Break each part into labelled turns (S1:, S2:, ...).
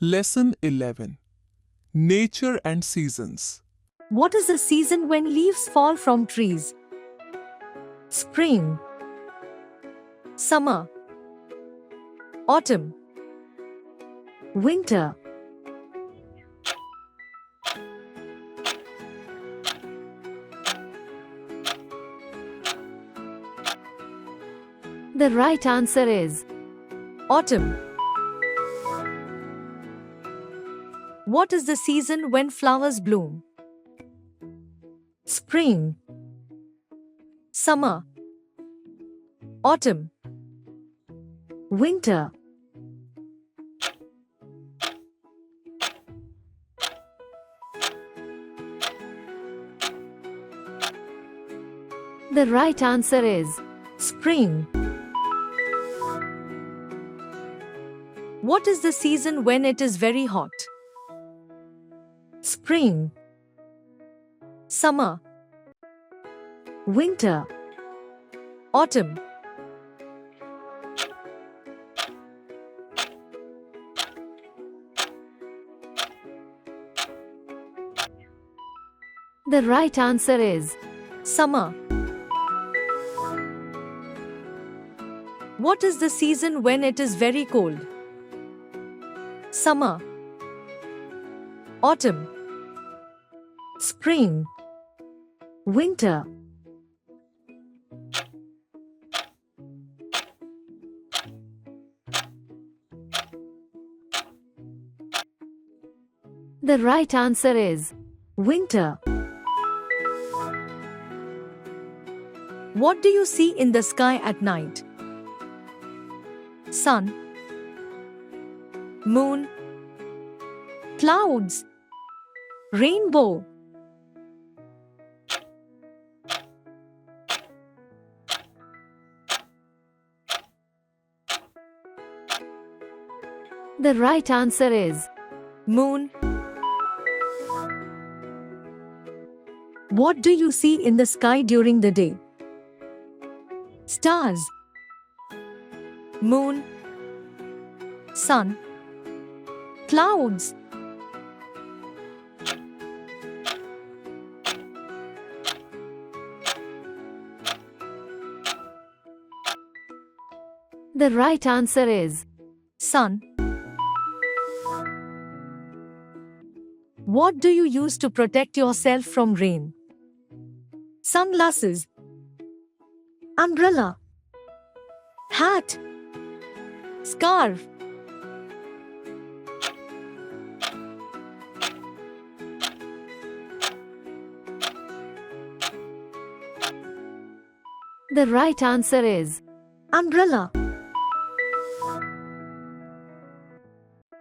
S1: Lesson 11. Nature and Seasons.
S2: What is the season when leaves fall from trees? Spring, summer, autumn, winter. The right answer is autumn. What is the season when flowers bloom? Spring, summer, autumn, winter. The right answer is spring. What is the season when it is very hot? Spring, summer, winter, autumn. The right answer is summer. What is the season when it is very cold? Summer, autumn, spring, winter. The right answer is winter. What do you see in the sky at night? Sun, moon, clouds, rainbow. The right answer is moon. What do you see in the sky during the day? Stars, moon, sun, clouds. The right answer is sun. What do you use to protect yourself from rain? Sunglasses, umbrella, hat, scarf. The right answer is umbrella.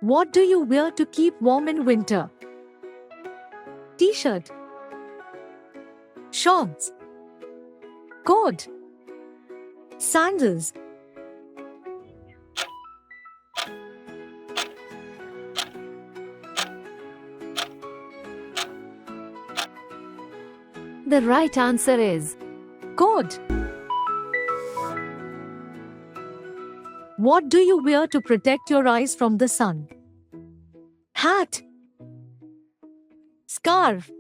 S2: What do you wear to keep warm in winter? T-shirt, shorts, coat, sandals. The right answer is coat. What do you wear to protect your eyes from the sun? Hat, scarf,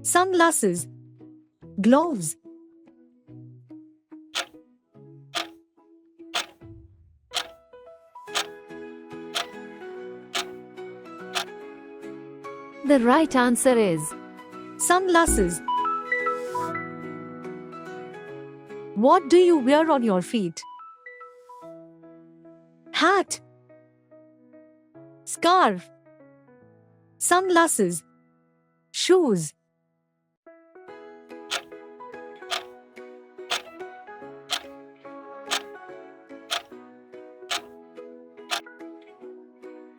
S2: sunglasses, gloves. The right answer is sunglasses. What do you wear on your feet? Hat, scarf, sunglasses, shoes.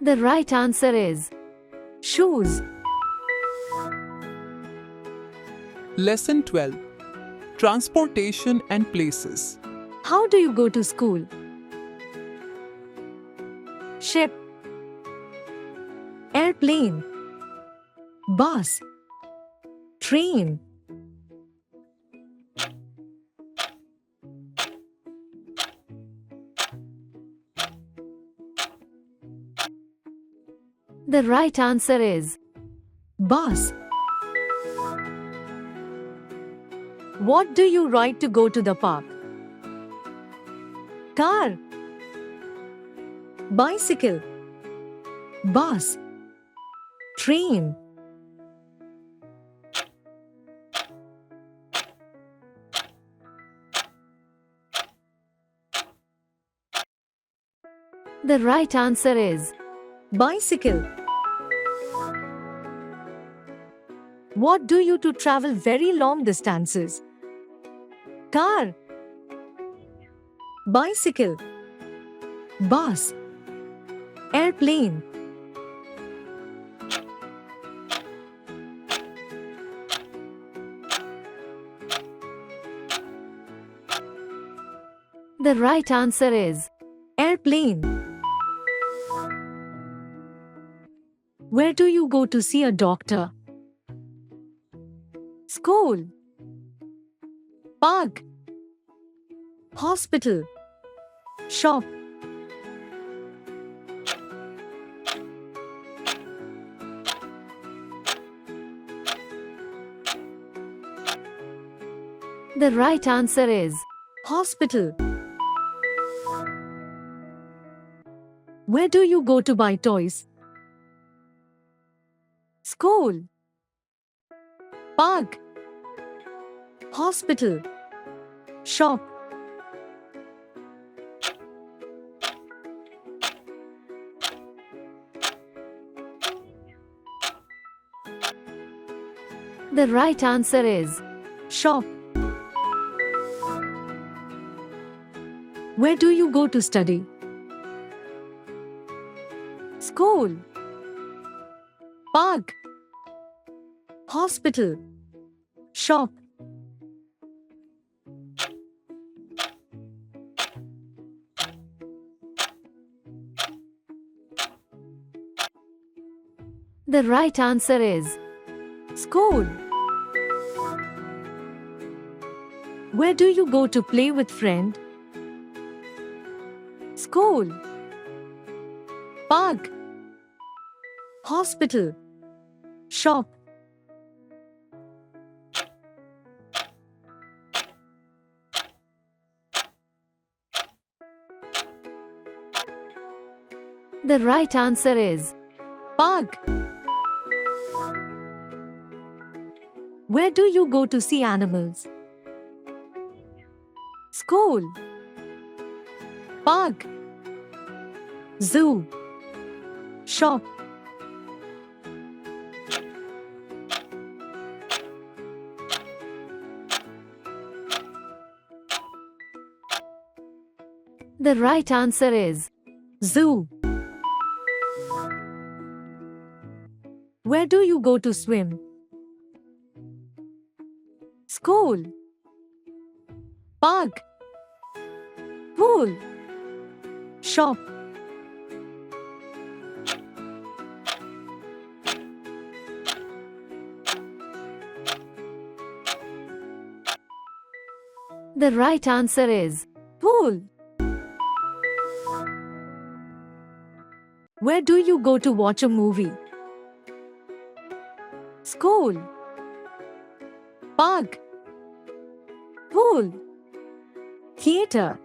S2: The right answer is shoes.
S1: Lesson 12. Transportation and Places.
S2: How do you go to school? Ship, airplane, bus, train. The right answer is bus. What do you ride to go to the park? Car, bicycle, bus, train. The right answer is bicycle. What do you to travel very long distances? Car, bicycle, bus, airplane. The right answer is airplane. Where do you go to see a doctor? School, park, hospital, shop. The right answer is hospital. Where do you go to buy toys? School, park, hospital, shop. The right answer is shop. Where do you go to study? School, park, hospital, shop. The right answer is school. Where do you go to play with friend? School, park, hospital, shop. The right answer is park. Where do you go to see animals? School, park, zoo, shop. The right answer is zoo. Where do you go to swim? School, park, pool, shop. The right answer is pool. Where do you go to watch a movie? School, park, pool, theater.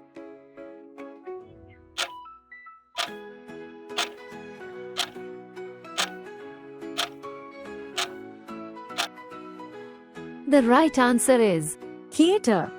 S2: The right answer is theater.